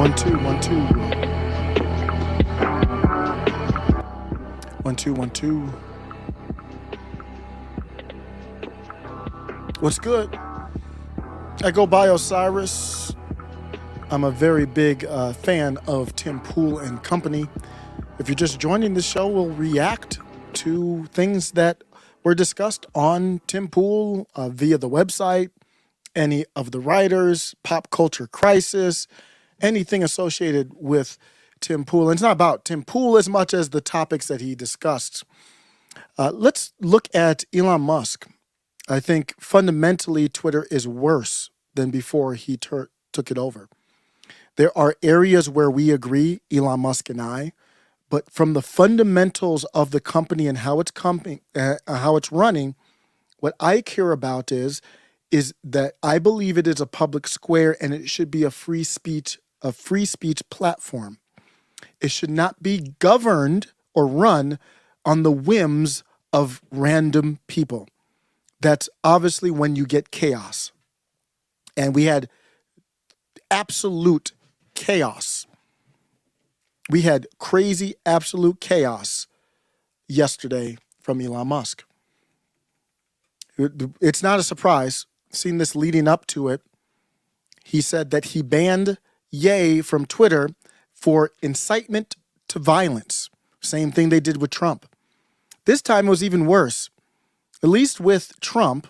One, two, one, two. 1 2 1 2. What's good? I go by Osiris. I'm a very big fan of Tim Pool and company. If you're just joining the show, we'll react to things that were discussed on Tim Pool via the website, any of the writers, pop culture crisis, anything associated with Tim Pool. And it's not about Tim Pool as much as the topics that he discussed. Let's look at Elon Musk. I think fundamentally Twitter is worse than before he took it over. There are areas where we agree, Elon Musk and I, but from the fundamentals of the company and how it's running, what I care about is that I believe it is a public square and it should be a free speech platform. It should not be governed or run on the whims of random people. That's obviously when you get chaos. And we had absolute chaos. We had crazy absolute chaos yesterday from Elon Musk. It's not a surprise. Seen this leading up to it. He said that he banned Ye from Twitter for incitement to violence. Same thing they did with Trump. This time it was even worse. At least with Trump,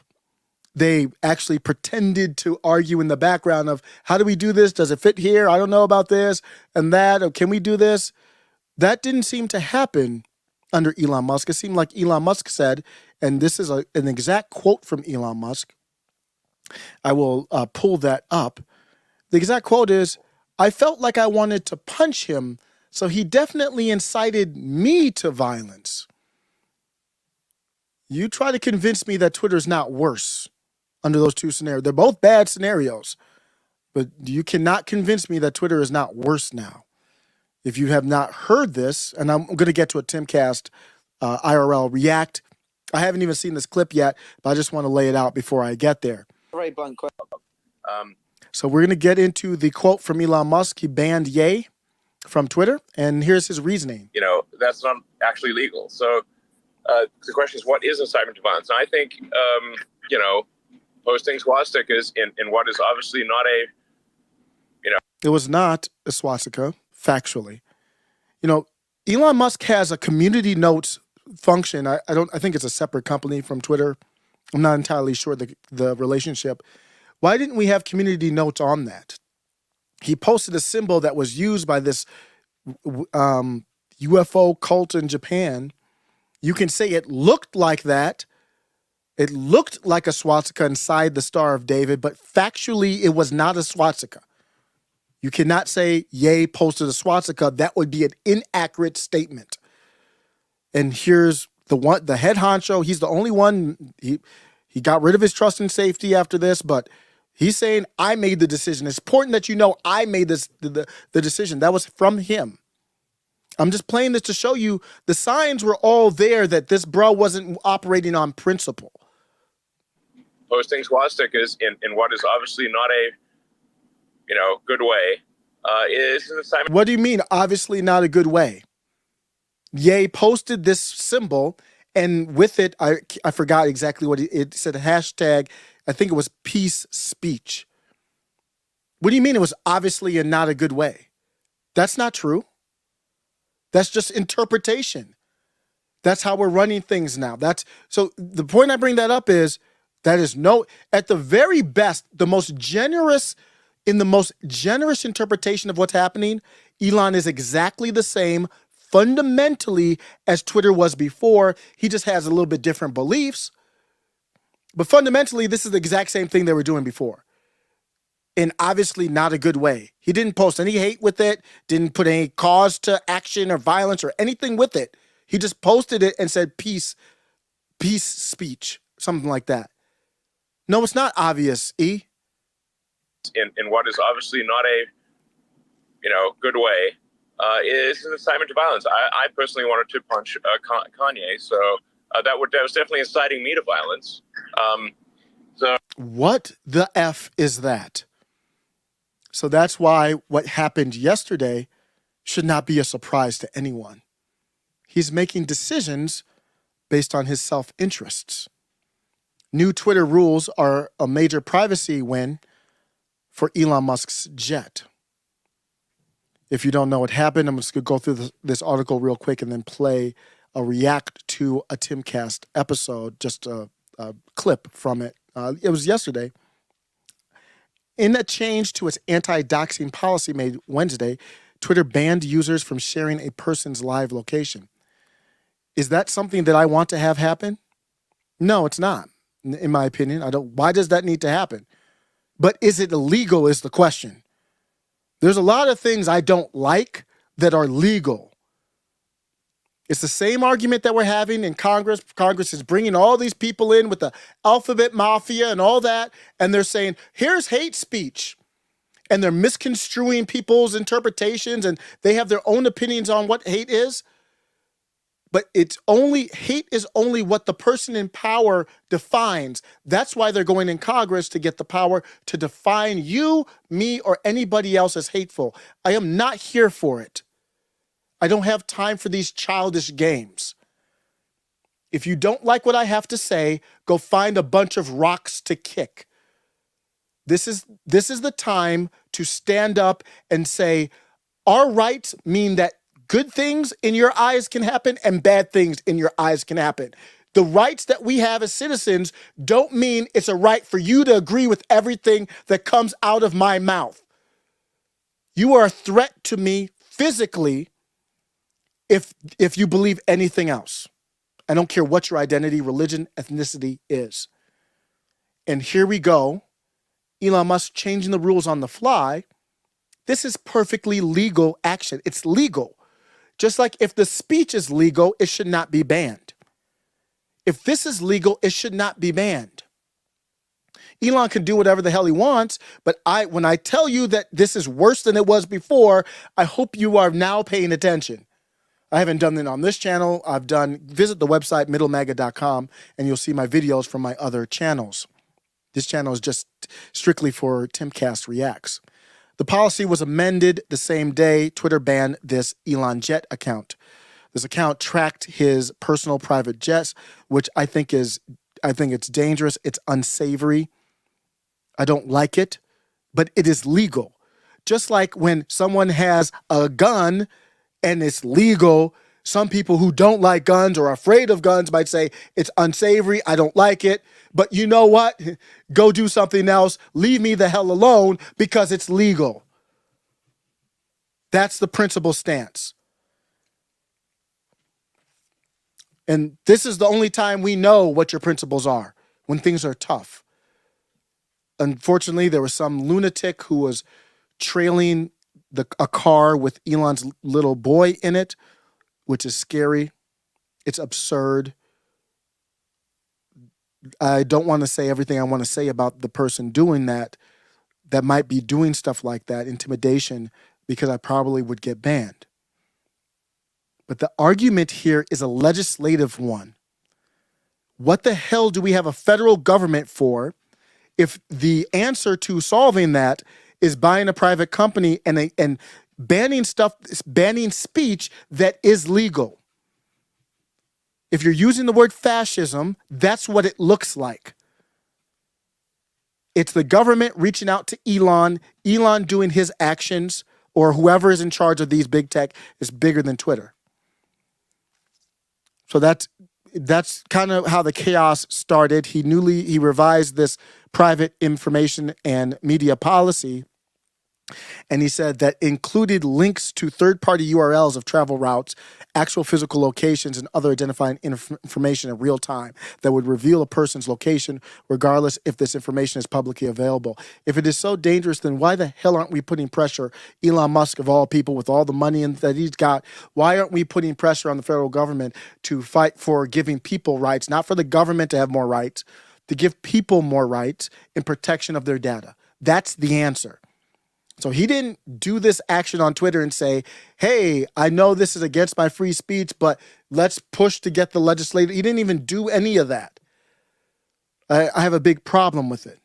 they actually pretended to argue in the background of, how do we do this? Does it fit here? I don't know about this and that. Or can we do this? That didn't seem to happen under Elon Musk. It seemed like Elon Musk said, and this is an exact quote from Elon Musk. I will pull that up. The exact quote is, "I felt like I wanted to punch him, so he definitely incited me to violence." You try to convince me that Twitter's not worse under those two scenarios. They're both bad scenarios, but you cannot convince me that Twitter is not worse now. If you have not heard this, and I'm going to get to a Timcast IRL react. I haven't even seen this clip yet, but I just want to lay it out before I get there. Very blunt question. So we're going to get into the quote from Elon Musk. He banned Ye from Twitter, and here's his reasoning. That's not actually legal. So the question is, what is incitement to violence? And I think, posting swastikas in what is obviously not It was not a swastika, factually. Elon Musk has a community notes function. I think it's a separate company from Twitter. I'm not entirely sure the relationship. Why didn't we have community notes on that? He posted a symbol that was used by this UFO cult in Japan. You can say it looked like that. It looked like a swastika inside the Star of David, but factually it was not a swastika. You cannot say Ye posted a swastika. That would be an inaccurate statement. And here's the head honcho. He's the only one. He got rid of his trust and safety after this, but he's saying, I made the decision. It's important that you know I made the decision. That was from him. I'm just playing this to show you the signs were all there that this bro wasn't operating on principle. Posting swastikas in what is obviously not a good way is an assignment. What do you mean, obviously not a good way? Ye posted this symbol, and with it, I forgot exactly what it said. Hashtag, I think it was peace speech. What do you mean it was obviously and not a good way? That's not true. That's just interpretation. That's how we're running things now. So the point I bring that up is at the very best, in the most generous interpretation of what's happening, Elon is exactly the same fundamentally as Twitter was before. He just has a little bit different beliefs. But fundamentally, this is the exact same thing they were doing before. In obviously not a good way. He didn't post any hate with it, didn't put any cause to action or violence or anything with it. He just posted it and said peace speech, something like that. No, it's not obvious, E. In what is obviously not a good way is an assignment to violence. I personally wanted to punch Kanye, so that was definitely inciting me to violence. What the F is that? So that's why what happened yesterday should not be a surprise to anyone. He's making decisions based on his self-interests. New Twitter rules are a major privacy win for Elon Musk's jet. If you don't know what happened, I'm just going to go through this article real quick and then play a react to a Timcast episode, just a clip from it. It was yesterday. In a change to its anti-doxing policy made Wednesday, Twitter banned users from sharing a person's live location. Is that something that I want to have happen? No, it's not. In my opinion, why does that need to happen? But is it illegal is the question. There's a lot of things I don't like that are legal. It's the same argument that we're having in Congress. Congress is bringing all these people in with the alphabet mafia and all that, and they're saying, here's hate speech. And they're misconstruing people's interpretations, and they have their own opinions on what hate is. But hate is only what the person in power defines. That's why they're going in Congress to get the power to define you, me, or anybody else as hateful. I am not here for it. I don't have time for these childish games. If you don't like what I have to say, go find a bunch of rocks to kick. This is the time to stand up and say, our rights mean that good things in your eyes can happen and bad things in your eyes can happen. The rights that we have as citizens don't mean it's a right for you to agree with everything that comes out of my mouth. You are a threat to me physically if you believe anything else. I don't care what your identity, religion, ethnicity is. And here we go. Elon Musk changing the rules on the fly. This is perfectly legal action. It's legal. Just like if the speech is legal, it should not be banned. If this is legal, it should not be banned. Elon can do whatever the hell he wants, but when I tell you that this is worse than it was before, I hope you are now paying attention. I haven't done it on this channel. Visit the website middlemaga.com and you'll see my videos from my other channels. This channel is just strictly for Timcast Reacts. The policy was amended the same day Twitter banned this Elon Jet account. This account tracked his personal private jets, which I think it's dangerous. It's unsavory. I don't like it, but it is legal. Just like when someone has a gun and it's legal, some people who don't like guns or are afraid of guns might say it's unsavory. I don't like it. But you know what? Go do something else. Leave me the hell alone because it's legal. That's the principal stance. And this is the only time we know what your principles are, when things are tough. Unfortunately, there was some lunatic who was trailing a car with Elon's little boy in it, which is scary. It's absurd. I don't want to say everything I want to say about the person doing that might be doing stuff like that, intimidation, because I probably would get banned. But the argument here is a legislative one. What the hell do we have a federal government for if the answer to solving that is buying a private company and banning speech that is legal? If you're using the word fascism, that's what it looks like. It's the government reaching out to Elon doing his actions, or whoever is in charge of these big tech is bigger than Twitter. So that's kind of how the chaos started. He revised this private information and media policy, and he said that included links to third-party URLs of travel routes, actual physical locations, and other identifying information in real time that would reveal a person's location, regardless if this information is publicly available. If it is so dangerous, then why the hell aren't we putting pressure, Elon Musk of all people, with all the money that he's got, why aren't we putting pressure on the federal government to fight for giving people rights, not for the government to have more rights, to give people more rights in protection of their data? That's the answer. So he didn't do this action on Twitter and say, hey, I know this is against my free speech, but let's push to get the legislature. He didn't even do any of that. I have a big problem with it.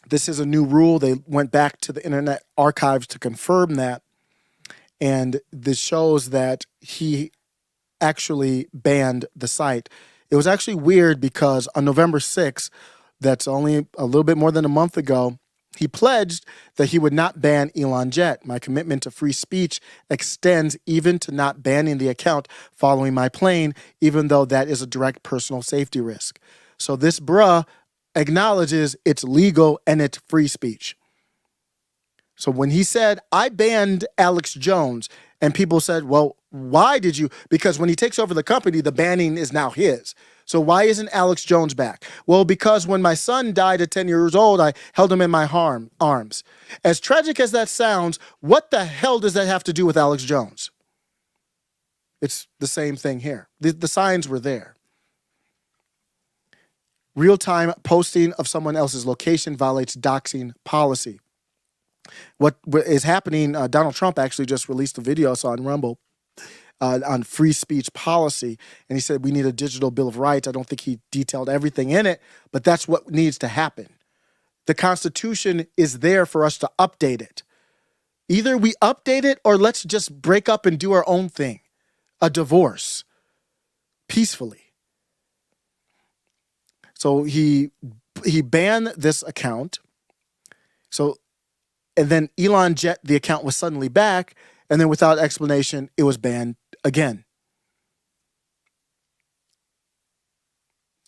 This is a new rule. They went back to the Internet Archives to confirm that. And this shows that he actually banned the site. It was actually weird because on November 6th, that's only a little bit more than a month ago, he pledged that he would not ban Elon Jet. My commitment to free speech extends even to not banning the account following my plane, even though that is a direct personal safety risk. So this bruh acknowledges it's legal and it's free speech. So when he said, I banned Alex Jones, and people said, well, why did you? Because when he takes over the company, the banning is now his. So why isn't Alex Jones back? Well, because when my son died at 10 years old, I held him in my arms. As tragic as that sounds, what the hell does that have to do with Alex Jones? It's the same thing here. The signs were there. Real-time posting of someone else's location violates doxing policy. What is happening, Donald Trump actually just released a video I saw on Rumble on free speech policy, and he said we need a digital Bill of Rights. I don't think he detailed everything in it, but that's what needs to happen. The Constitution is there for us to update it. Either we update it or let's just break up and do our own thing, a divorce, peacefully. So he banned this account. And then Elon Jet, the account was suddenly back, and then without explanation, it was banned again.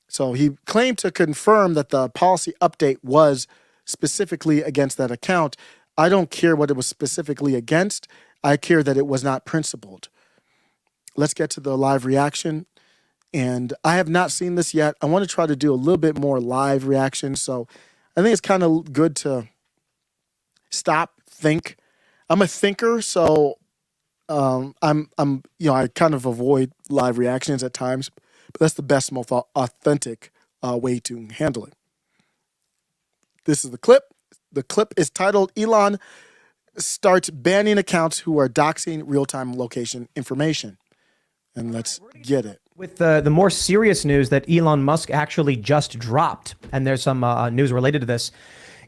So he claimed to confirm that the policy update was specifically against that account. I don't care what it was specifically against. I care that it was not principled. Let's get to the live reaction. And I have not seen this yet. I want to try to do a little bit more live reaction. So I think it's kind of good to stop, think. I'm a thinker, so I kind of avoid live reactions at times, but that's the best, most authentic way to handle it. This is the clip. The clip is titled "Elon Starts Banning Accounts Who Are Doxing Real-Time Location Information." And let's get it. With the more serious news that Elon Musk actually just dropped, and there's some news related to this.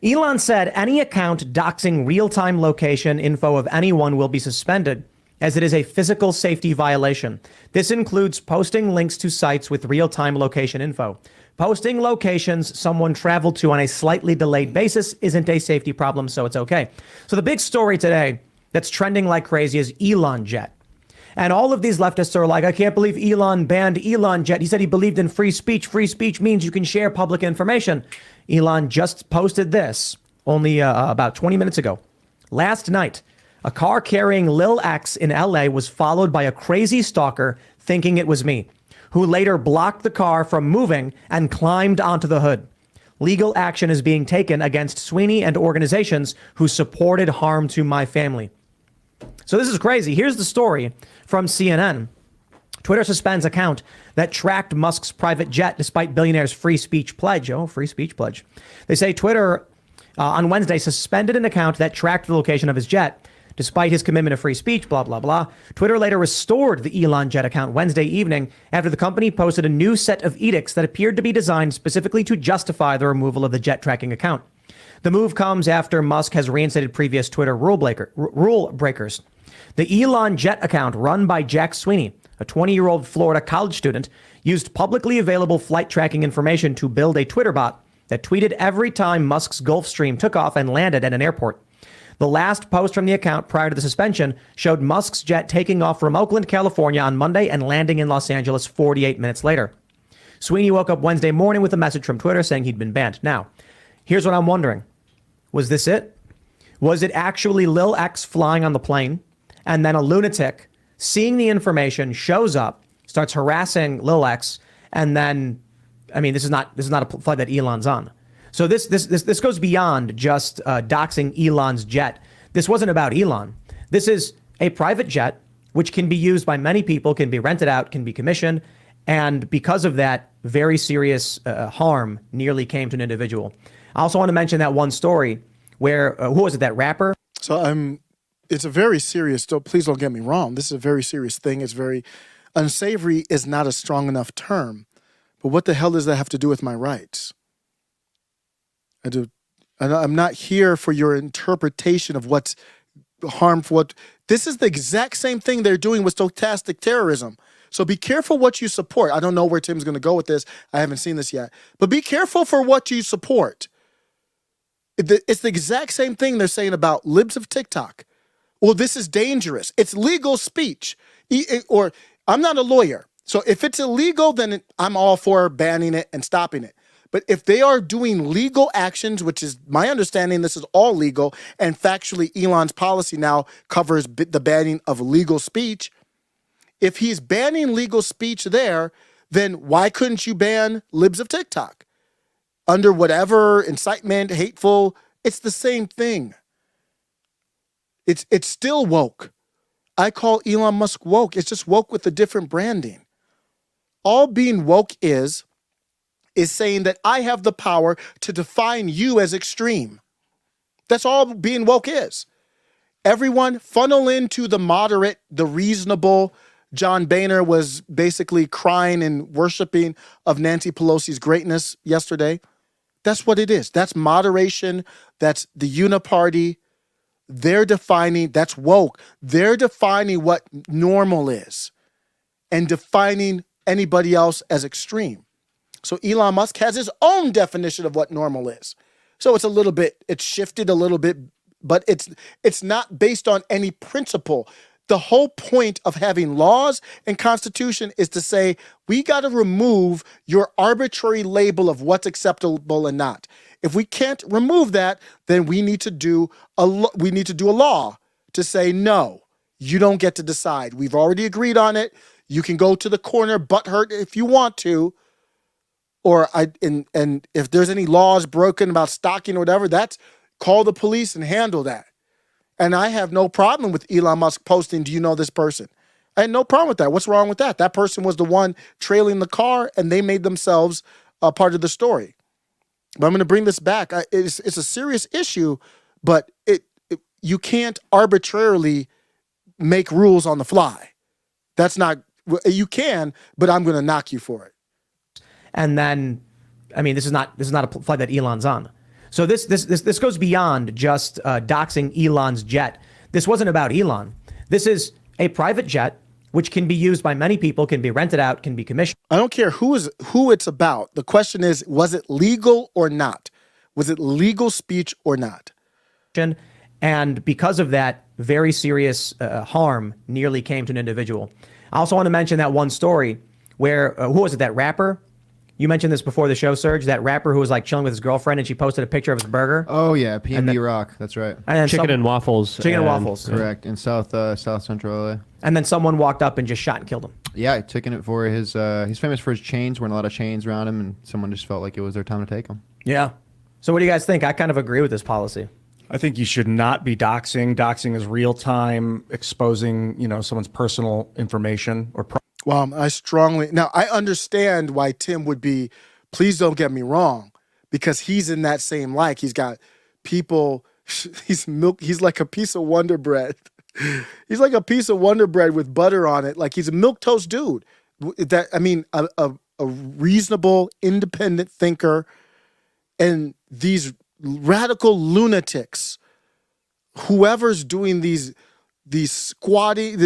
Elon said any account doxing real-time location info of anyone will be suspended, as it is a physical safety violation. This includes posting links to sites with real-time location info. Posting locations someone traveled to on a slightly delayed basis isn't a safety problem, so it's okay. So the big story today that's trending like crazy is Elon Jet. And all of these leftists are like, I can't believe Elon banned Elon Jet. He said he believed in free speech. Free speech means you can share public information. Elon just posted this only about 20 minutes ago. Last night, a car carrying Lil X in LA was followed by a crazy stalker thinking it was me, who later blocked the car from moving and climbed onto the hood. Legal action is being taken against Sweeney and organizations who supported harm to my family. So this is crazy. Here's the story from CNN. Twitter suspends account that tracked Musk's private jet despite billionaire's free speech pledge. Oh, free speech pledge. They say Twitter on Wednesday suspended an account that tracked the location of his jet despite his commitment to free speech, blah, blah, blah. Twitter later restored the Elon Jet account Wednesday evening after the company posted a new set of edicts that appeared to be designed specifically to justify the removal of the jet tracking account. The move comes after Musk has reinstated previous Twitter rule breakers. The Elon Jet account, run by Jack Sweeney, a 20-year-old Florida college student, used publicly available flight tracking information to build a Twitter bot that tweeted every time Musk's Gulfstream took off and landed at an airport. The last post from the account prior to the suspension showed Musk's jet taking off from Oakland, California on Monday and landing in Los Angeles 48 minutes later. Sweeney woke up Wednesday morning with a message from Twitter saying he'd been banned. Now, here's what I'm wondering. Was this it? Was it actually Lil X flying on the plane, and then a lunatic seeing the information shows up, starts harassing Lil X, and then, I mean, this is not a flight that Elon's on. So this goes beyond just doxing Elon's jet. This wasn't about Elon. This is a private jet, which can be used by many people, can be rented out, can be commissioned. And because of that, very serious harm nearly came to an individual. I also want to mention that one story where, who was it, that rapper? So it's a very serious, please don't get me wrong. This is a very serious thing. It's very, unsavory is not a strong enough term. But what the hell does that have to do with my rights? And I'm not here for your interpretation of what's harmful. This is the exact same thing they're doing with stochastic terrorism. So be careful what you support. I don't know where Tim's going to go with this. I haven't seen this yet. But be careful for what you support. It's the exact same thing they're saying about libs of TikTok. Well, this is dangerous. It's legal speech. Or I'm not a lawyer. So if it's illegal, then I'm all for banning it and stopping it. But if they are doing legal actions, which is my understanding, this is all legal, and factually Elon's policy now covers the banning of legal speech. If he's banning legal speech there, then why couldn't you ban libs of TikTok? Under whatever incitement, hateful, it's the same thing. It's still woke. I call Elon Musk woke. It's just woke with a different branding. All being woke is saying that I have the power to define you as extreme. That's all being woke is. Everyone funnel into the moderate, the reasonable. John Boehner was basically crying and worshiping of Nancy Pelosi's greatness yesterday. That's what it is. That's moderation. That's the uniparty. They're defining, that's woke. They're defining what normal is and defining anybody else as extreme. So Elon Musk has his own definition of what normal is. So it's shifted a little bit, but it's not based on any principle. The whole point of having laws and constitution is to say, we got to remove your arbitrary label of what's acceptable and not. If we can't remove that, then we need to do a law to say, no, you don't get to decide. We've already agreed on it. You can go to the corner, butthurt if you want to. And if there's any laws broken about stalking or whatever, call the police and handle that. And I have no problem with Elon Musk posting, do you know this person? I had no problem with that. What's wrong with that? That person was the one trailing the car and they made themselves a part of the story. But I'm going to bring this back. It's a serious issue, but you can't arbitrarily make rules on the fly. That's not, you can, but I'm going to knock you for it. And then, I mean, this is not a flight that Elon's on. So this goes beyond just doxing Elon's jet. This wasn't about Elon. This is a private jet which can be used by many people, can be rented out, can be commissioned. I don't care who it's about. The question is, was it legal or not? Was it legal speech or not? And because of that, very serious harm nearly came to an individual. I also want to mention that one story where, who was it, that rapper? You mentioned this before the show, Serge, that rapper who was like chilling with his girlfriend and she posted a picture of his burger. Oh, yeah, PNB Rock. That's right. And then Chicken and waffles. Chicken and waffles. Correct. In South Central LA. And then someone walked up and just shot and killed him. Yeah, taking it for his, he's famous for his chains, wearing a lot of chains around him, and someone just felt like it was their time to take him. Yeah. So what do you guys think? I kind of agree with this policy. I think you should not be doxing. Doxing is real time exposing, someone's personal information or. Well, I understand why Tim would be, please don't get me wrong, because he's in that same light. He's got people, he's like a piece of Wonder Bread. He's like a piece of Wonder Bread with butter on it. Like he's a milquetoast dude. A reasonable, independent thinker. And these radical lunatics, whoever's doing these squatting,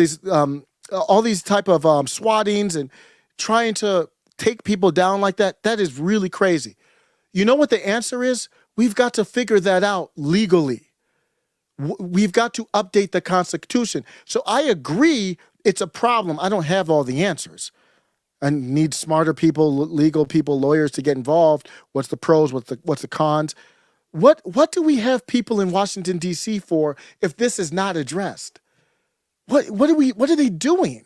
all these type of swattings and trying to take people down like that is really crazy. You know what the answer is? We've got to figure that out legally. We've got to update the Constitution. So I agree it's a problem. I don't have all the answers. I need smarter people, legal people, lawyers to get involved. What's the pros? What's the cons? What do we have people in Washington, D.C. for if this is not addressed? What are they doing?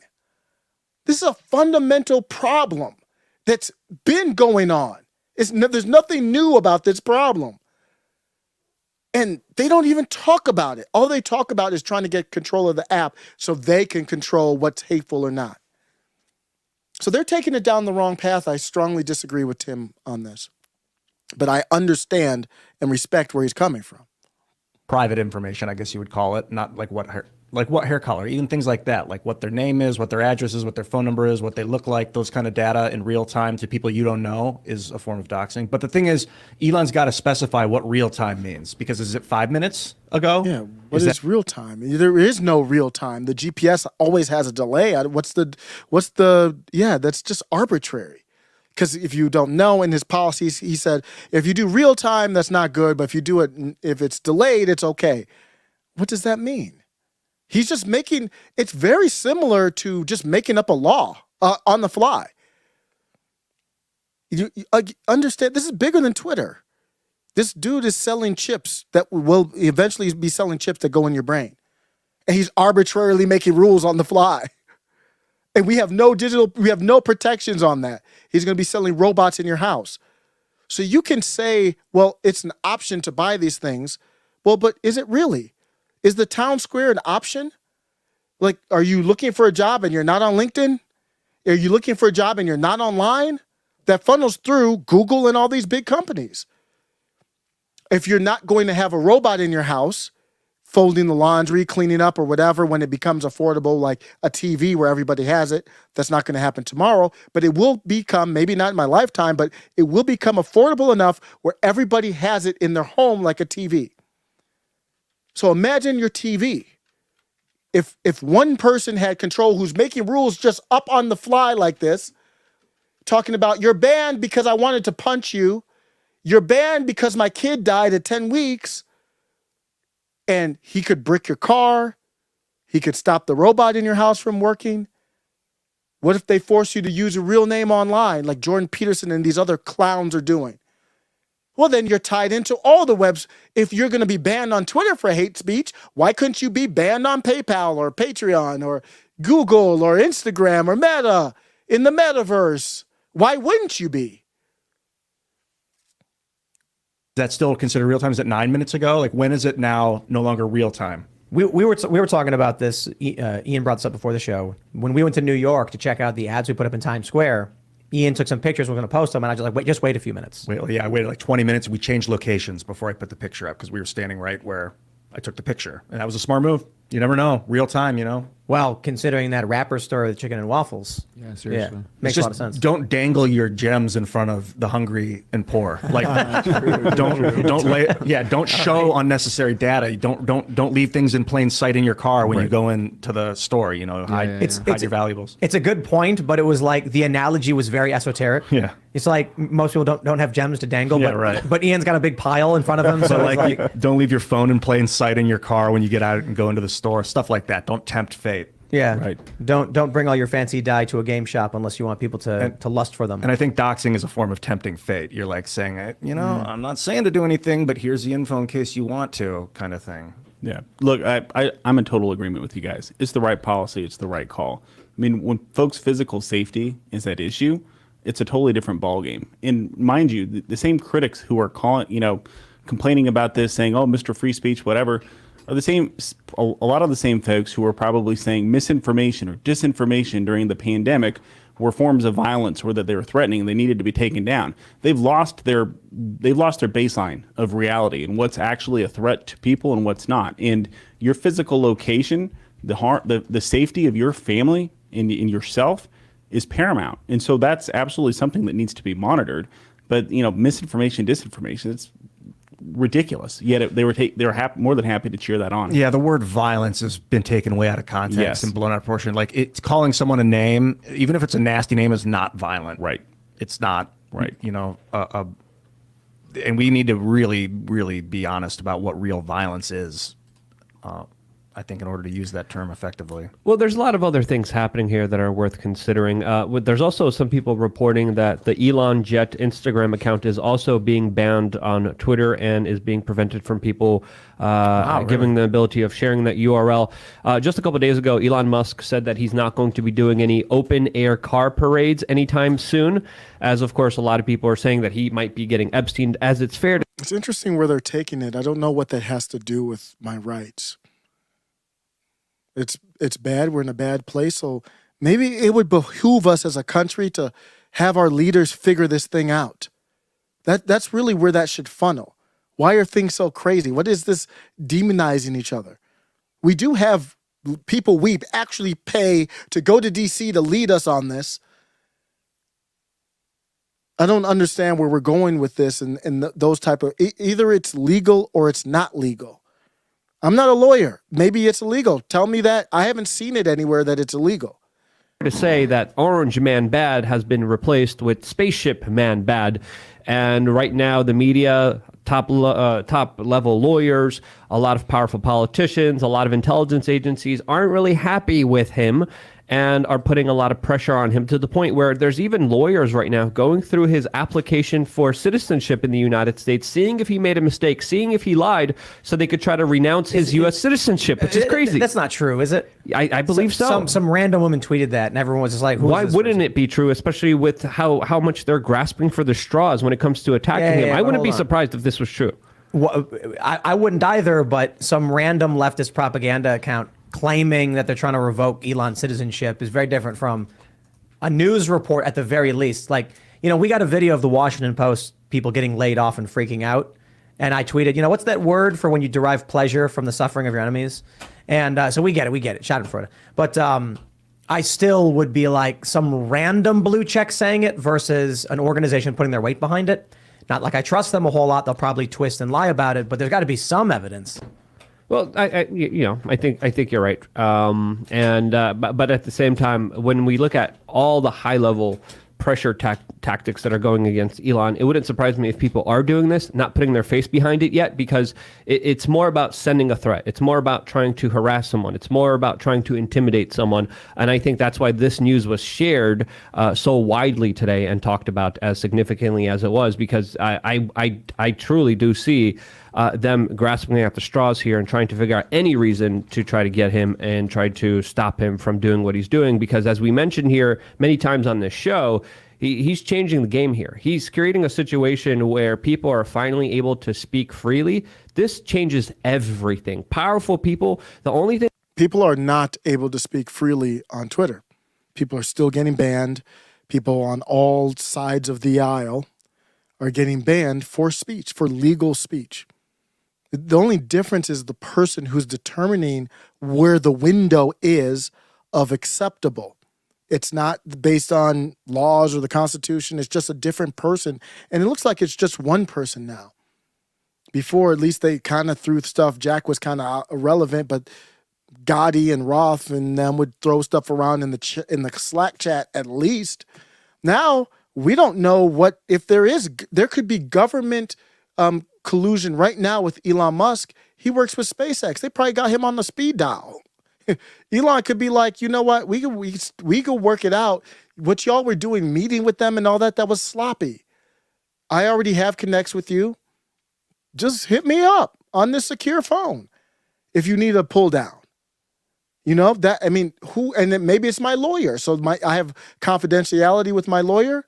This is a fundamental problem that's been going on. There's nothing new about this problem. And they don't even talk about it. All they talk about is trying to get control of the app so they can control what's hateful or not. So they're taking it down the wrong path. I strongly disagree with Tim on this. But I understand and respect where he's coming from. Private information, I guess you would call it, not like what like what hair color, even things like that, like what their name is, what their address is, what their phone number is, what they look like, those kind of data in real time to people you don't know is a form of doxing. But the thing is, Elon's got to specify what real time means, because is it 5 minutes ago? Yeah, what is real time? There is no real time. The GPS always has a delay. That's just arbitrary. Because if you don't know, in his policies, he said, if you do real time, that's not good. But if you do it, if it's delayed, it's okay. What does that mean? He's just it's very similar to just making up a law on the fly. You understand, this is bigger than Twitter. This dude is selling chips that will eventually be selling chips that go in your brain. And he's arbitrarily making rules on the fly. And we have no protections on that. He's going to be selling robots in your house. So you can say, well, it's an option to buy these things. Well, but is it really? Is the town square an option? Like, are you looking for a job and you're not on LinkedIn? Are you looking for a job and you're not online? That funnels through Google and all these big companies. If you're not going to have a robot in your house, folding the laundry, cleaning up or whatever, when it becomes affordable, like a TV where everybody has it, that's not going to happen tomorrow, but it will become, maybe not in my lifetime, but it will become affordable enough where everybody has it in their home like a TV. So imagine your TV. If one person had control who's making rules just up on the fly like this, talking about you're banned because I wanted to punch you, you're banned because my kid died at 10 weeks, and he could brick your car, he could stop the robot in your house from working. What if they force you to use a real name online like Jordan Peterson and these other clowns are doing? Well, then you're tied into all the webs. If you're going to be banned on Twitter for hate speech, why couldn't you be banned on PayPal or Patreon or Google or Instagram or Meta in the metaverse? Why wouldn't you be? Is that still considered real time? Is it 9 minutes ago? Like, when is it now no longer real time? We were talking about this. Ian brought this up before the show. When we went to New York to check out the ads we put up in Times Square, Ian took some pictures. We're going to post them, and I was like, wait a few minutes. I waited like 20 minutes. We changed locations before I put the picture up because we were standing right where I took the picture, and that was a smart move. You never know, real time. Well, considering that rapper story with chicken and waffles. Yeah, seriously. Makes a lot of sense. Don't dangle your gems in front of the hungry and poor. Like, don't show unnecessary data. Don't leave things in plain sight in your car when you go into the store. Hide your valuables. It's a good point, but it was like the analogy was very esoteric. Yeah. It's like most people don't have gems to dangle, but Ian's got a big pile in front of him. So don't leave your phone in plain sight in your car when you get out and go into the store. Stuff like that. Don't tempt fate. Yeah. Right. Don't bring all your fancy dye to a game shop unless you want people to lust for them. And I think doxing is a form of tempting fate. You're like saying, I'm not saying to do anything, but here's the info in case you want to, kind of thing. Yeah. Look, I'm in total agreement with you guys. It's the right policy. It's the right call. I mean, when folks' physical safety is at issue, it's a totally different ballgame. And mind you, the same critics who are complaining about this, saying, "Oh, Mr. Free Speech," whatever, are the same. A lot of the same folks who are probably saying misinformation or disinformation during the pandemic were forms of violence or that they were threatening and they needed to be taken down. They've lost their baseline of reality and what's actually a threat to people and what's not. And your physical location, the safety of your family and yourself is paramount. And so that's absolutely something that needs to be monitored. But misinformation, disinformation, it's ridiculous. Yet they were more than happy to cheer that on. Yeah, the word violence has been taken way out of context and blown out of proportion. Like, it's calling someone a name, even if it's a nasty name, is not violent. Right. It's not. Right. And we need to really, really be honest about what real violence is. I think in order to use that term effectively. Well, there's a lot of other things happening here that are worth considering. There's also some people reporting that the Elon Jet Instagram account is also being banned on Twitter and is being prevented from people giving the ability of sharing that URL. Just a couple of days ago, Elon Musk said that he's not going to be doing any open-air car parades anytime soon, as, of course, a lot of people are saying that he might be getting Epstein, as it's fair to... It's interesting where they're taking it. I don't know what that has to do with my rights. It's bad. We're in a bad place. So maybe it would behoove us as a country to have our leaders figure this thing out. That's really where that should funnel. Why are things so crazy? What is this demonizing each other? We do have people we actually pay to go to DC to lead us on this. I don't understand where we're going with this and those type of, either it's legal or it's not legal. I'm not a lawyer. Maybe it's illegal. Tell me that. I haven't seen it anywhere that it's illegal. To say that Orange Man Bad has been replaced with Spaceship Man Bad. And right now, the media, top level lawyers, a lot of powerful politicians, a lot of intelligence agencies aren't really happy with him and are putting a lot of pressure on him, to the point where there's even lawyers right now going through his application for citizenship in the United States, seeing if he made a mistake, seeing if he lied, so they could try to renounce his U.S. citizenship, which is crazy. That's not true, is it? I believe so. Some random woman tweeted that, and everyone was just like, why wouldn't it be true, especially with how much they're grasping for the straws when it comes to attacking him? I wouldn't be surprised if this was true. Well, I wouldn't either, but some random leftist propaganda account claiming that they're trying to revoke Elon's citizenship is very different from a news report at the very least. Like, we got a video of the Washington Post people getting laid off and freaking out. And I tweeted, what's that word for when you derive pleasure from the suffering of your enemies? And so we get it. Schadenfreude. But I still would be like some random blue check saying it versus an organization putting their weight behind it. Not like I trust them a whole lot. They'll probably twist and lie about it, but there's got to be some evidence. Well, I think you're right. But at the same time, when we look at all the high level pressure tactics that are going against Elon, it wouldn't surprise me if people are doing this, not putting their face behind it yet, because it's more about sending a threat. It's more about trying to harass someone. It's more about trying to intimidate someone. And I think that's why this news was shared so widely today and talked about as significantly as it was, because I truly do see them grasping at the straws here and trying to figure out any reason to try to get him and try to stop him from doing what he's doing. Because as we mentioned here many times on this show, he's changing the game here. He's creating a situation where people are finally able to speak freely. This changes everything. Powerful people, the only thing... People are not able to speak freely on Twitter. People are still getting banned. People on all sides of the aisle are getting banned for speech, for legal speech. The only difference is the person who's determining where the window is of acceptable. It's not based on laws or the Constitution. It's just a different person. And it looks like it's just one person now. Before, at least they kind of threw stuff. Jack was kind of irrelevant, but Gotti and Roth and them would throw stuff around in the Slack chat at least. Now, we don't know what, if there could be government collusion right now with Elon Musk. He works with SpaceX. They probably got him on the speed dial. Elon could be like, you know what? We could work it out. What y'all were doing, meeting with them and all that was sloppy. I already have connects with you. Just hit me up on this secure phone if you need a pull down. And then maybe it's my lawyer. So I have confidentiality with my lawyer.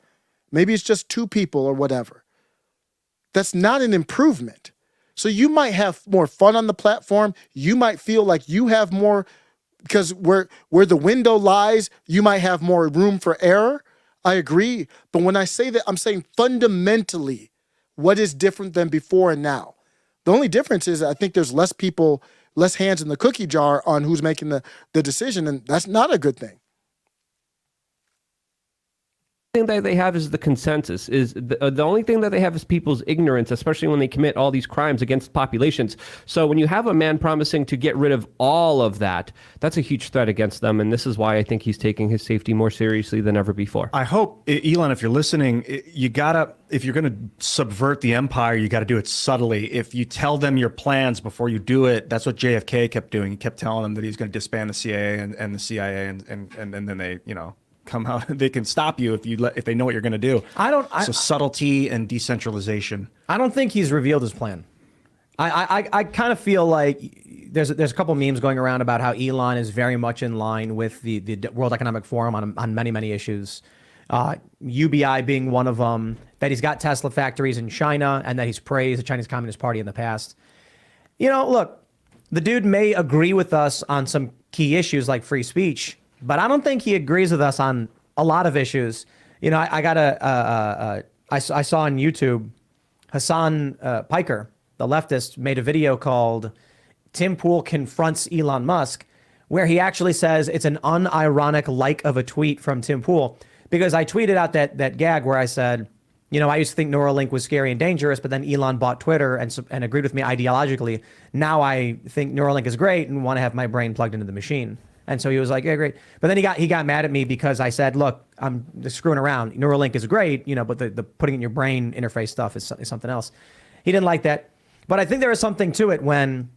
Maybe it's just two people or whatever. That's not an improvement. So you might have more fun on the platform. You might feel like you have more, because where the window lies, you might have more room for error. I agree. But when I say that, I'm saying fundamentally, what is different than before and now? The only difference is I think there's less people, less hands in the cookie jar on who's making the decision, and that's not a good thing. Thing that they have is the consensus. Is the only thing that they have is people's ignorance, especially when they commit all these crimes against populations. So when you have a man promising to get rid of all of that, that's a huge threat against them, and this is why I think he's taking his safety more seriously than ever before. I hope, Elon, if you're listening, if you're gonna subvert the empire, you gotta do it subtly. If you tell them your plans before you do it, that's what JFK kept doing. He kept telling them that he's gonna disband the CIA and the CIA, and then they, come out. They can stop you if they know what you're going to do. So subtlety and decentralization. I don't think he's revealed his plan. I kind of feel like there's a couple memes going around about how Elon is very much in line with the World Economic Forum on many issues. UBI being one of them. That he's got Tesla factories in China and that he's praised the Chinese Communist Party in the past. Look, the dude may agree with us on some key issues like free speech, but I don't think he agrees with us on a lot of issues. I saw on YouTube, Hassan Piker, the leftist, made a video called Tim Pool Confronts Elon Musk, where he actually says it's an unironic like of a tweet from Tim Pool, because I tweeted out that gag where I said, you know, I used to think Neuralink was scary and dangerous, but then Elon bought Twitter and agreed with me ideologically. Now I think Neuralink is great and want to have my brain plugged into the machine. And so he was like, yeah, great. But then he got mad at me because I said, look, I'm just screwing around. Neuralink is great, you know, but the putting in your brain interface stuff is something else. He didn't like that. But I think there is something to it when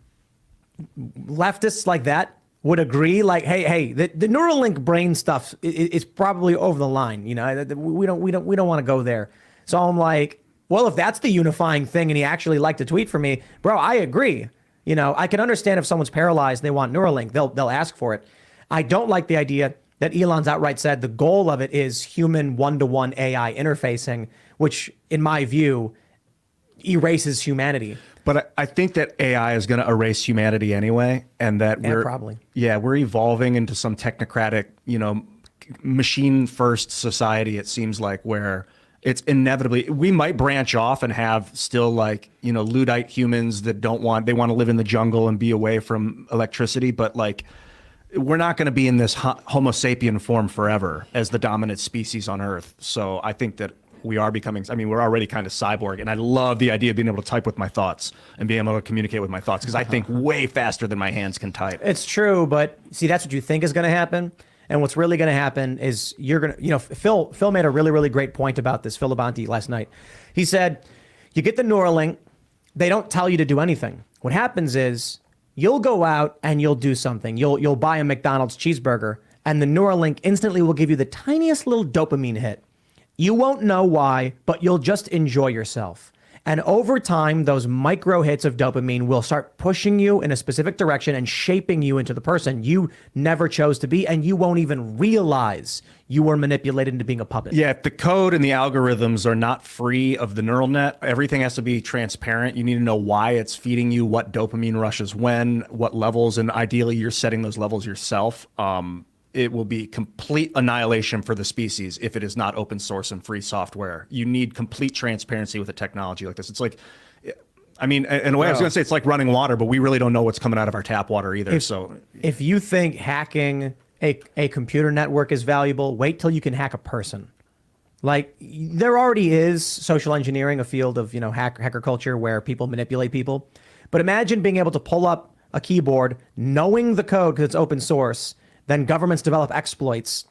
leftists like that would agree, like, hey, the Neuralink brain stuff is probably over the line. You know, we don't want to go there. So I'm like, well, if that's the unifying thing, and he actually liked to tweet for me, bro, I agree. You know, I can understand if someone's paralyzed, they want Neuralink, they'll ask for it. I don't like the idea that Elon's outright said the goal of it is human one-to-one AI interfacing, which, in my view, erases humanity. But I think that AI is going to erase humanity anyway, and that we're evolving into some technocratic, you know, machine-first society. It seems like where it's inevitably we might branch off and have still like, you know, Luddite humans that they want to live in the jungle and be away from electricity, but like we're not going to be in this Homo sapien form forever as the dominant species on Earth. So I think that we are becoming, I mean, we're already kind of cyborg, and I love the idea of being able to type with my thoughts and being able to communicate with my thoughts because I think way faster than my hands can type. It's true, but see, that's what you think is going to happen. And what's really going to happen is you're going to, you know, Phil made a really, really great point about this, Phil Labonte, last night. He said, you get the Neuralink, they don't tell you to do anything. What happens is you'll go out and you'll do something. You'll buy a McDonald's cheeseburger, and the Neuralink instantly will give you the tiniest little dopamine hit. You won't know why, but you'll just enjoy yourself. And over time, those micro hits of dopamine will start pushing you in a specific direction and shaping you into the person you never chose to be, and you won't even realize you were manipulated into being a puppet. Yeah, if the code and the algorithms are not free of the neural net, everything has to be transparent. You need to know why it's feeding you, what dopamine rushes when, what levels, and ideally you're setting those levels yourself. It will be complete annihilation for the species if it is not open source and free software. You need complete transparency with a technology like this. It's like, I mean, in a way I was going to say it's like running water, but we really don't know what's coming out of our tap water either. If you think hacking a computer network is valuable, wait till you can hack a person. Like, there already is social engineering, a field of, you know, hacker culture where people manipulate people. But imagine being able to pull up a keyboard, knowing the code because it's open source. Then governments develop exploits.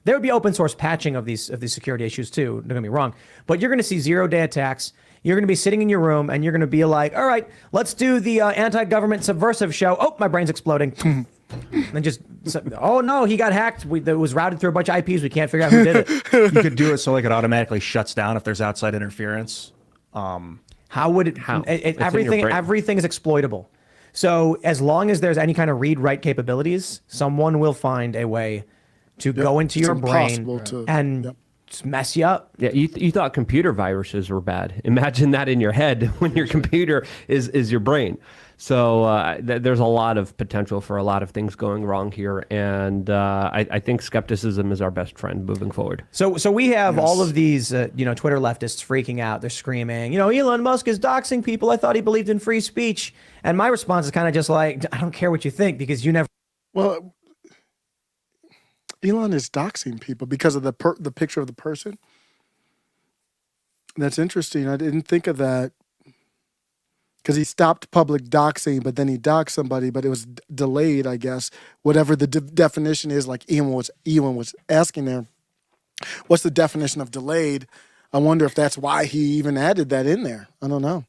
There would be open source patching of these security issues too, don't get me wrong. But you're going to see 0-day attacks. You're going to be sitting in your room and you're going to be like, all right, let's do the anti-government subversive show. Oh, my brain's exploding. And just, oh no, he got hacked. It was routed through a bunch of IPs. We can't figure out who did it. You could do it so like it automatically shuts down if there's outside interference. How would it? How? Everything is exploitable. So as long as there's any kind of read-write capabilities, someone will find a way to go into your brain and just mess you up. Yeah, you thought computer viruses were bad. Imagine that in your head when your computer is your brain. So there's a lot of potential for a lot of things going wrong here, and I think skepticism is our best friend moving forward. So we have all of these, Twitter leftists freaking out. They're screaming, Elon Musk is doxing people. I thought he believed in free speech. And my response is kind of just like, I don't care what you think because you never. Well, Elon is doxing people because of the picture of the person. That's interesting. I didn't think of that. Because he stopped public doxing, but then he doxed somebody, but it was delayed, I guess. Whatever the definition is, like Ewan was asking there, what's the definition of delayed? I wonder if that's why he even added that in there. I don't know.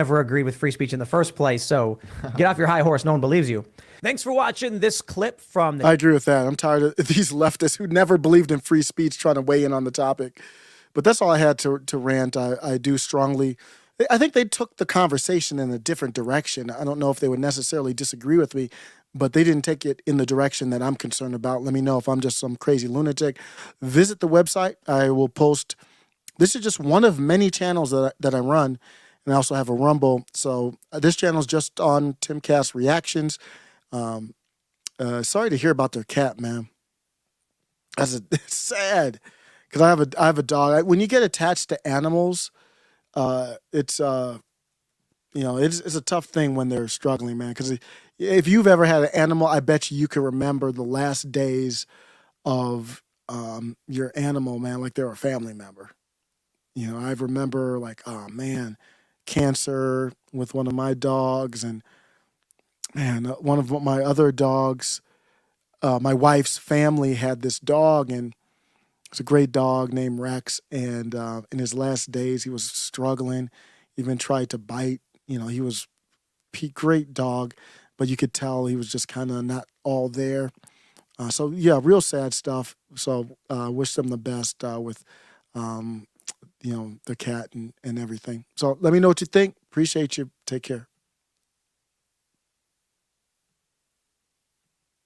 Never agreed with free speech in the first place, so get off your high horse. No one believes you. Thanks for watching this clip from... I agree with that. I'm tired of these leftists who never believed in free speech trying to weigh in on the topic. But that's all I had to rant. I do strongly... I think they took the conversation in a different direction. I don't know if they would necessarily disagree with me, but they didn't take it in the direction that I'm concerned about. Let me know if I'm just some crazy lunatic. Visit the website. I will post. This is just one of many channels that I run, and I also have a Rumble. So this channel is just on Timcast Reactions. Sorry to hear about their cat, man. It's sad because I have a dog. When you get attached to animals, it's You know, it's a tough thing when they're struggling, man. Because if you've ever had an animal, I bet you can remember the last days of your animal, man, like they're a family member. You know, I remember like, oh man, cancer with one of my dogs, and man, one of my other dogs. My wife's family had this dog, and it's a great dog named Rex. And in his last days, he was struggling, even tried to bite. You know, great dog, but you could tell he was just kind of not all there. So yeah, real sad stuff. So wish them the best with, the cat and everything. So let me know what you think. Appreciate you. Take care.